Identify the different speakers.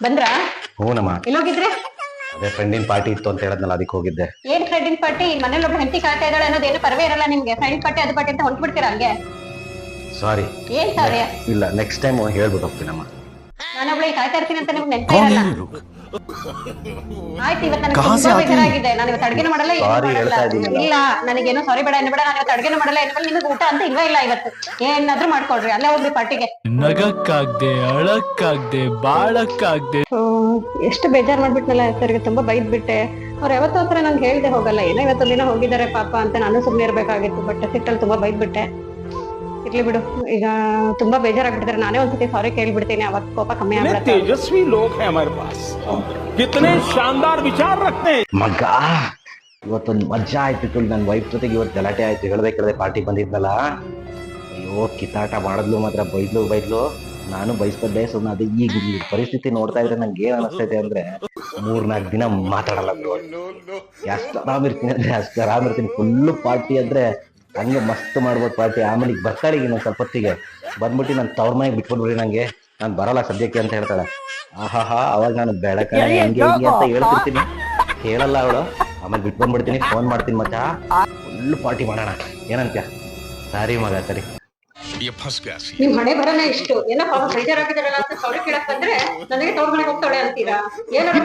Speaker 1: ಬಂದ್ರಾ?
Speaker 2: ಹೂನಮ್ಮ.
Speaker 1: ಎಲ್ಲೋಗಿದ್ರಿ?
Speaker 2: ಅದೇ ಫ್ರೆಂಡಿನ ಪಾರ್ಟಿ ಇತ್ತು ಅಂತ ಹೇಳದ್ನಲ್ಲ, ಅದಕ್ಕೆ ಹೋಗಿದ್ದೆ.
Speaker 1: ಏನ್ ಫ್ರೆಂಡಿನ ಪಾರ್ಟಿ? ಮನೇಲಿ ಒಬ್ಳು ಹೆಂಡತಿ ಕಾಯ್ತಾ ಇದ್ದಾಳೆ ಅನ್ನೋದೇನು ಪರವೇ ಇರಲ್ಲ ನಿಮ್ಗೆ. ಫ್ರೆಂಡ್ ಪಾರ್ಟಿ ಅದು ಪಾರ್ಟಿ ಅಂತ ಹೊಂಟ್ ಬಿಡ್ತೀರಾ ಹಂಗೆ?
Speaker 2: ಸಾರಿ.
Speaker 1: ಏನ್ ಸಾರಿ?
Speaker 2: ಇಲ್ಲ, ನೆಕ್ಸ್ಟ್ ಟೈಮ್ ಹೇಳ್ಬಿಟ್ಟು ಹೋಗ್ತೀನಮ್ಮ.
Speaker 1: ನಾನೊಬ್ಳು ಕಾಯ್ತಾ ಇರ್ತೀನಿ ಅಂತ ನಿಮ್ಗೆ ನೆನಪೇ ಇರಲ್ಲ. ಆಯ್ತು, ಇವತ್ತು ನನಗೆ ತುಂಬಾ ಬೇಜಾರಾಗಿದೆ. ನಾನು ಇವತ್ತು ಅಡ್ಗೆನೂ ಮಾಡಲ್ಲ, ಏನು ಮಾಡಲ್ಲ. ಇಲ್ಲ, ನನಗೇನು ಸಾರಿ ಬೇಡ ಏನು ಬೇಡ. ನಾನು ಇವತ್ತು ಅಡ್ಗೆನೂ ಮಾಡಲ್ಲ, ಏನು ಮಾಡಲ್ಲ. ನಿಮಗೆ ಊಟ ಅಂತ ಇಲ್ವೇ ಇಲ್ಲ ಇವತ್ತು. ಏನಾದ್ರೂ ಮಾಡ್ಕೊಡ್ರಿ, ಅಲ್ಲೇ ಹೋಗ್ರಿ ಪಾರ್ಟಿಗೆ.
Speaker 3: ನಗಕ್ಕಾಗ್ದೆ, ಅಳಕ್ಕಾಗ್ದೆ, ಬಾಳಕ್ಕಾಗ್ದೆ.
Speaker 1: ಎಷ್ಟು ಬೇಜಾರ್ ಮಾಡ್ಬಿಟ್ನಲ್ಲ ಸರ್ಗೆ, ತುಂಬಾ ಬೈದ್ ಬಿಟ್ಟೆ. ಅವ್ರು ಯಾವತ್ತೂ ಹತ್ರ ನಂಗೆ ಹೇಳ್ದೆ ಹೋಗಲ್ಲ. ಏನೋ ಇವತ್ತು ದಿನ ಹೋಗಿದ್ದಾರೆ ಪಾಪ ಅಂತ ನಾನು ಸುಮ್ಮನೆ ಇರ್ಬೇಕಾಗಿತ್ತು. ಬಟ್ ಸಿಟ್ಟಲ್ಲಿ ತುಂಬಾ ಬೈದ್ ಬಿಟ್ಟೆ. ಇರ್ಲಿ ಬಿಡು, ಈಗ ತುಂಬಾ ಬೇಜಾರಾಗ್ಬಿಟ್ಟಿದ್ರೆ ನಾನೇ ಒಂದ್ಸತಿ ಸಾರಿ ಕೇಳ್ಬಿಡ್ತೀನಿ, ಅವಾಗ ಕೋಪ ಕಮ್ಮಿ ಆಗ್ಬಿಡುತ್ತೆ.
Speaker 4: तेजस्वी लोग हैं हमारे पास, कितने शानदार विचार रखते हैं.
Speaker 2: ಮಗ, ಇವತ್ತೊಂದು ಮಜಾ ಆಯ್ತು. ನನ್ನ ವೈಫ್ ಜೊತೆಗೆ ಇವತ್ತು ಗಲಾಟೆ ಆಯ್ತು. ಹೇಳ್ದೆ ಪಾರ್ಟಿ ಬಂದಿದ್ನಲ್ಲ, ಅಯ್ಯೋ ಕಿತ್ತಾಟ ಮಾಡಿದ್ಲು, ಮಾತ್ರ ಬೈದ್ಲು. ನಾನು ಬೈಸ್ಕೊಂಡೆ ಸುಮ್ಮನೆ. ಅದು ಈಗ ಪರಿಸ್ಥಿತಿ ನೋಡ್ತಾ ಇದ್ರೆ ನಂಗೆ ಏನ್ ಅನಿಸ್ತೈತೆ ಅಂದ್ರೆ, 3-4 ದಿನ ಮಾತಾಡಲ್ಲ. ಎಷ್ಟು ಆರಾಮಿರ್ತೀನಿ ಅಂದ್ರೆ ಅಷ್ಟು ಆರಾಮಿರ್ತೀನಿ. ಫುಲ್ಲು ಪಾರ್ಟಿ ಅಂದ್ರೆ ಹಂಗೆ ಮಸ್ತ್ ಮಾಡ್ಬೋದು ಪಾರ್ಟಿ. ಆಮೇಲೆ ಈಗ ಬರ್ತಾಳಿಗೆ ಇನ್ನೊಂದು ಸ್ವಲ್ಪ ಹೊತ್ತಿಗೆ ಬಂದ್ಬಿಟ್ಟು ನಾನು ತವ್ರ ಮನೆಗೆ ಬಿಟ್ಬಿಡ್ಬಿಡಿ, ನಂಗೆ ನಾನು ಬರಲ್ಲ ಸದ್ಯಕ್ಕೆ ಅಂತ ಹೇಳ್ತಾಳೆ. ಆಹಾಹಾ, ಅವಾಗ ನಾನು ಬೆಳಕ ಹೆಂಗೆ ಅಂತ ಹೇಳ್ತಿರ್ತೀನಿ, ಕೇಳಲ್ಲ ಅವಳು. ಆಮೇಲೆ ಬಿಟ್ಟು ಬಂದ್ಬಿಡ್ತೀನಿ, ಫೋನ್ ಮಾಡ್ತೀನಿ ಮಚ್ಚ, ಫುಲ್ ಪಾರ್ಟಿ ಮಾಡೋಣ, ಏನಂತ್ಯ? ಸರಿ ಮಗ, ಸರಿ.
Speaker 1: ನಿಮ್ ಹಣೆ ಬರನೇ ಇಷ್ಟು. ಏನೋ ಪಾಪ ಬೇಜಾರಾಗಿದ್ದಾರಲ್ಲ ಅಂತ ಸಾರಿ ಕೇಳಕ್ ಬಂದ್ರೆ ನನಗೆ ತವ್ರ ಮನೆಗೆ ಹೋಗ್ತಾಳೆ ಅಂತೀರಾ? ಏನಾದ್ರು